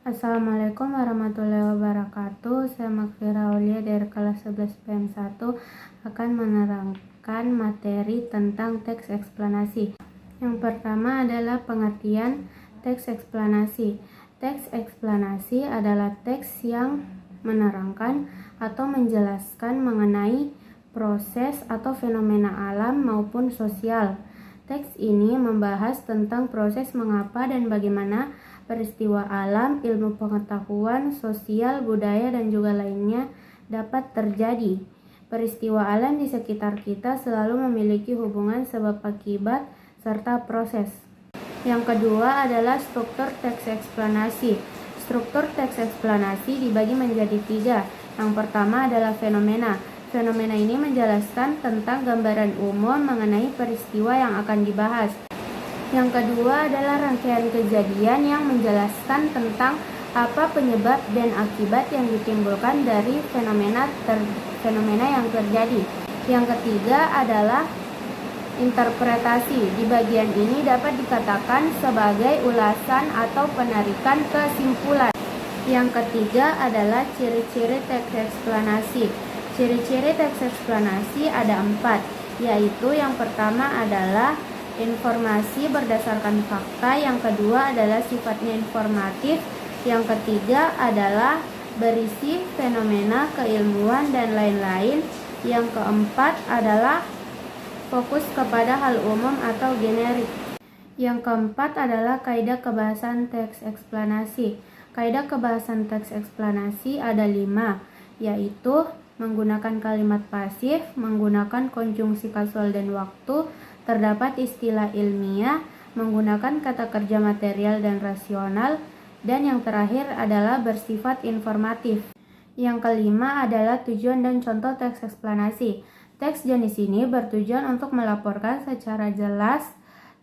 Assalamualaikum warahmatullahi wabarakatuh. Saya Makfira Aulia dari kelas 11 PM1 akan menerangkan materi tentang teks eksplanasi. Yang pertama adalah pengertian teks eksplanasi. Teks eksplanasi adalah teks yang menerangkan atau menjelaskan mengenai proses atau fenomena alam maupun sosial. Teks ini membahas tentang proses mengapa dan bagaimana peristiwa alam, ilmu pengetahuan, sosial, budaya, dan juga lainnya dapat terjadi. Peristiwa alam di sekitar kita selalu memiliki hubungan sebab akibat serta proses. Yang kedua adalah struktur teks eksplanasi. Struktur teks eksplanasi dibagi menjadi 3. Yang pertama adalah fenomena. Fenomena ini menjelaskan tentang gambaran umum mengenai peristiwa yang akan dibahas. Yang kedua adalah rangkaian kejadian yang menjelaskan tentang apa penyebab dan akibat yang ditimbulkan dari fenomena yang terjadi. Yang ketiga adalah interpretasi. Di bagian ini dapat dikatakan sebagai ulasan atau penarikan kesimpulan. Yang ketiga adalah ciri-ciri teks eksplanasi. Ciri-ciri teks eksplanasi ada 4, yaitu yang pertama adalah informasi berdasarkan fakta, yang kedua adalah sifatnya informatif, yang ketiga adalah berisi fenomena, keilmuan, dan lain-lain, yang keempat adalah fokus kepada hal umum atau generik. Yang keempat adalah kaidah kebahasan teks eksplanasi. Kaidah kebahasan teks eksplanasi ada 5, yaitu menggunakan kalimat pasif, menggunakan konjungsi kasual dan waktu, terdapat istilah ilmiah, menggunakan kata kerja material dan rasional, dan yang terakhir adalah bersifat informatif. Yang kelima adalah tujuan dan contoh teks eksplanasi. Teks jenis ini bertujuan untuk melaporkan secara jelas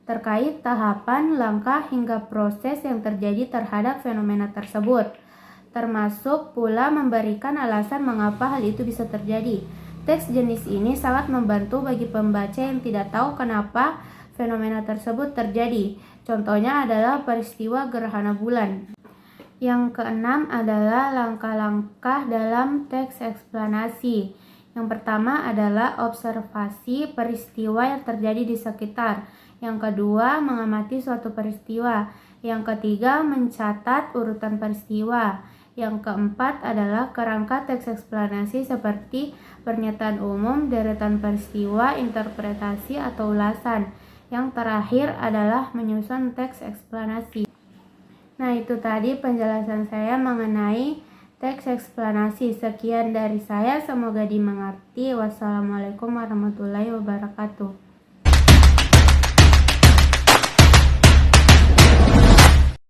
terkait tahapan, langkah, hingga proses yang terjadi terhadap fenomena tersebut, termasuk pula memberikan alasan mengapa hal itu bisa terjadi. Teks jenis ini sangat membantu bagi pembaca yang tidak tahu kenapa fenomena tersebut terjadi. Contohnya adalah peristiwa gerhana bulan. Yang keenam adalah langkah-langkah dalam teks eksplanasi. Yang pertama adalah observasi peristiwa yang terjadi di sekitar. Yang kedua, mengamati suatu peristiwa. Yang ketiga, mencatat urutan peristiwa. Yang keempat adalah kerangka teks eksplanasi seperti pernyataan umum, deretan peristiwa, interpretasi, atau ulasan. Yang terakhir adalah menyusun teks eksplanasi. Nah, itu tadi penjelasan saya mengenai teks eksplanasi. Sekian dari saya, semoga dimengerti. Wassalamualaikum warahmatullahi wabarakatuh.